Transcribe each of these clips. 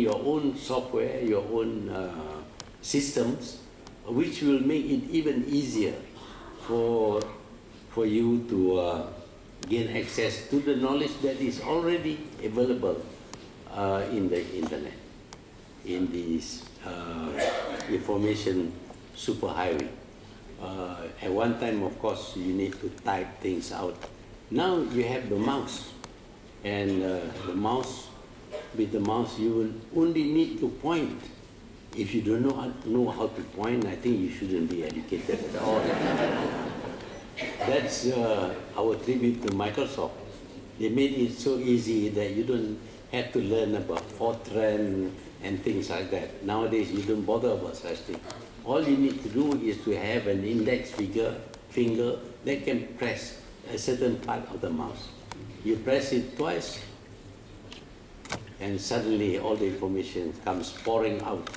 your own software, your own systems, which will make it even easier for you to gain access to the knowledge that is already available in the internet, in this information superhighway. At one time, of course, you need to type things out. Now you have the mouse, and with the mouse you will only need to point. If you don't know how to point, I think you shouldn't be educated at all. That's our tribute to Microsoft. They made it so easy that you don't have to learn about Fortran and things like that. Nowadays, you don't bother about such things. All you need to do is to have an index finger that can press a certain part of the mouse. You press it twice, and suddenly all the information comes pouring out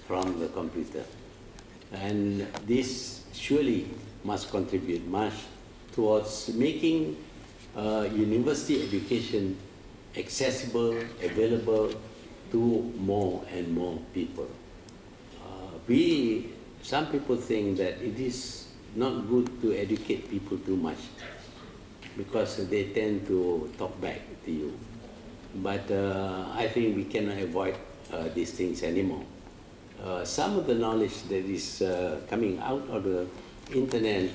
from the computer. And this surely must contribute much towards making university education accessible, available to more and more people. Some people think that it is not good to educate people too much because they tend to talk back to you. But I think we cannot avoid these things anymore. Some of the knowledge that is coming out of the internet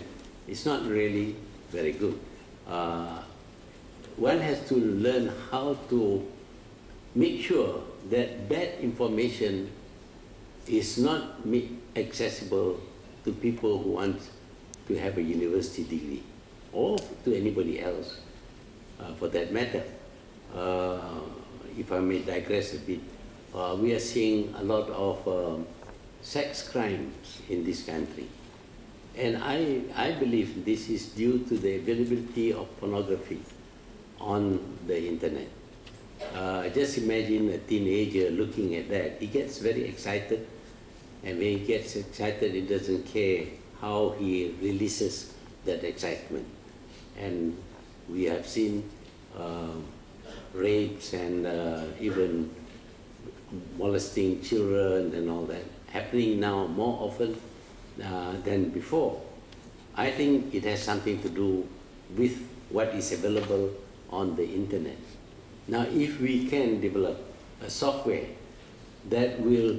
is not really very good. One has to learn how to make sure that bad information is not accessible to people who want to have a university degree, or to anybody else, for that matter. If I may digress a bit, we are seeing a lot of sex crimes in this country. And I believe this is due to the availability of pornography on the internet. Just imagine a teenager looking at that. He gets very excited, and when he gets excited, he doesn't care how he releases that excitement. And we have seen rapes and even molesting children and all that happening now more often than before. I think it has something to do with what is available on the internet. Now, if we can develop a software that will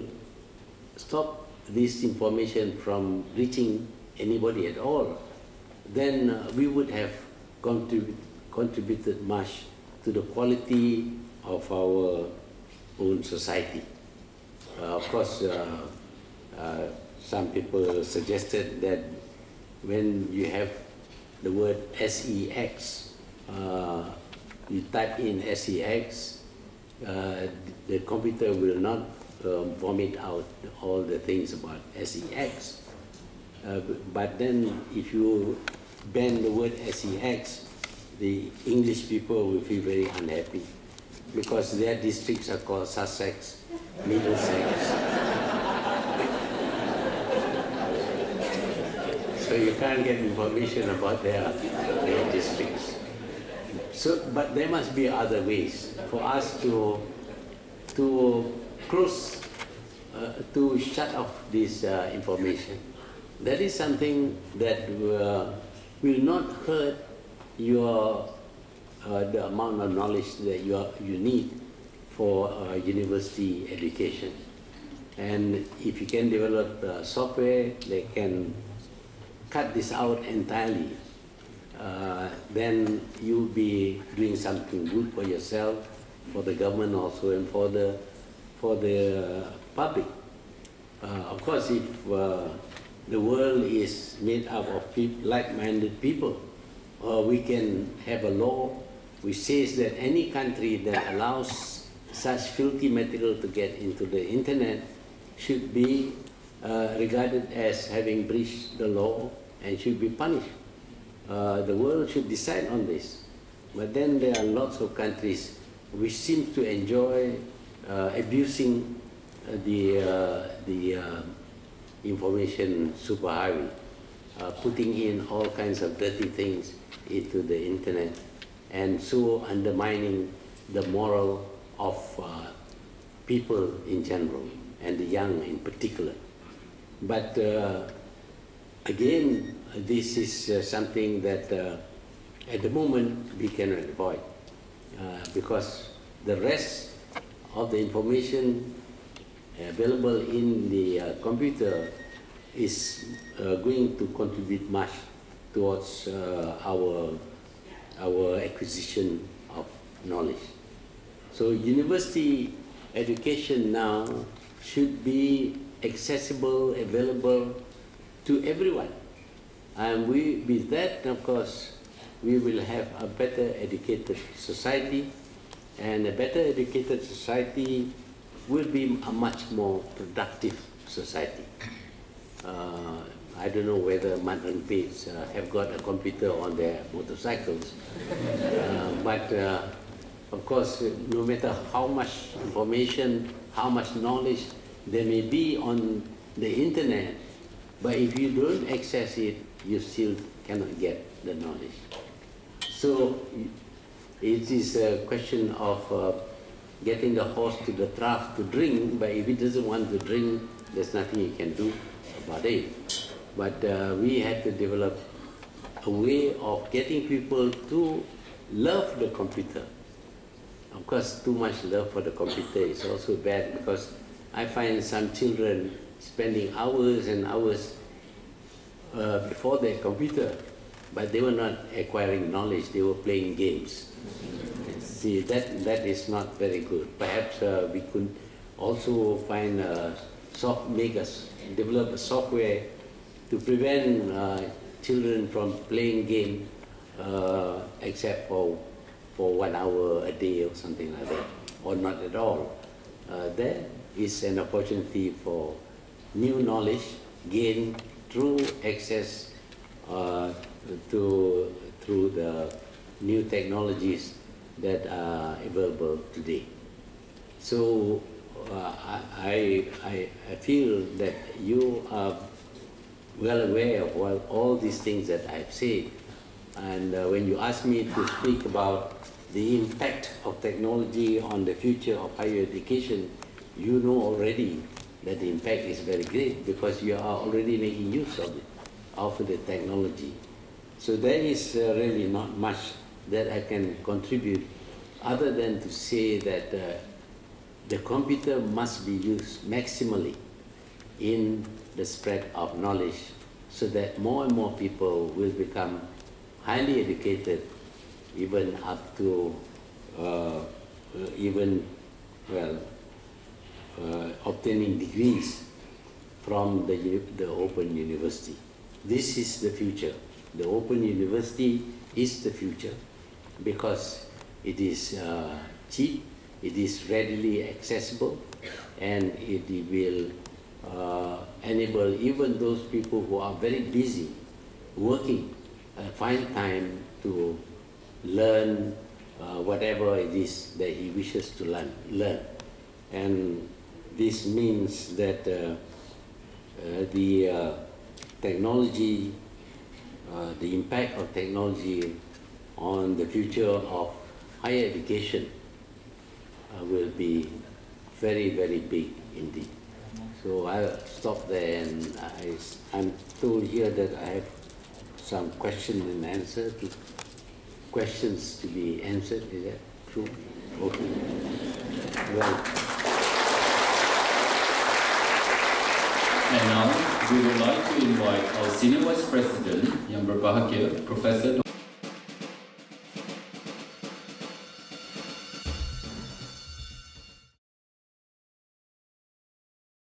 stop this information from reaching anybody at all, then we would have contributed much to the quality of our own society. Of course, some people suggested that when you have the word sex, you type in sex, the computer will not vomit out all the things about sex. But then if you ban the word sex, the English people will feel very unhappy because their districts are called Sussex, Middlesex. So you can't get information about their districts. So, but there must be other ways for us to close, to shut off this information. That is something that will not hurt your the amount of knowledge that you need for university education. And if you can develop software that can cut this out entirely, then you'll be doing something good for yourself, for the government also, and for the public. Of course, if the world is made up of like-minded people, we can have a law which says that any country that allows such filthy material to get into the internet should be regarded as having breached the law and should be punished. The world should decide on this. But then there are lots of countries which seem to enjoy abusing the information superhighway, putting in all kinds of dirty things into the internet, and so undermining the moral of people in general and the young in particular. But again, this is something that at the moment we cannot avoid because the rest of the information available in the computer is going to contribute much towards our acquisition of knowledge. So university education now should be accessible, available to everyone. And with that, of course, we will have a better educated society, and a better educated society will be a much more productive society. I don't know whether Mantan Page have got a computer on their motorcycles, but of course, no matter how much information, how much knowledge there may be on the internet, but if you don't access it, you still cannot get the knowledge. So it is a question of getting the horse to the trough to drink, but if it doesn't want to drink, there's nothing you can do about it. But we had to develop a way of getting people to love the computer. Of course, too much love for the computer is also bad, because I find some children spending hours and hours before their computer, but they were not acquiring knowledge, they were playing games. See, that is not very good. Perhaps we could also find develop a software to prevent children from playing game except for 1 hour a day or something like that, or not at all. There is an opportunity for new knowledge gained through access through the new technologies that are available today. So I feel that you are well aware of all these things that I've said, and when you ask me to speak about the impact of technology on the future of higher education, you know already that the impact is very great because you are already making use of it, of the technology. So there is really not much that I can contribute other than to say that the computer must be used maximally in the spread of knowledge so that more and more people will become highly educated, even up to obtaining degrees from the Open University. This is the future. The Open University is the future because it is cheap, it is readily accessible, and it will enable even those people who are very busy working find time to learn whatever it is that he wishes to learn. And this means that the technology, the impact of technology on the future of higher education will be very, very big indeed. So I'll stop there, and I'm told here that I have some question and answer to questions to be answered. Is that true? Okay. Well. And now we would like to invite our Senior Vice President, Yang Berbahagia, Professor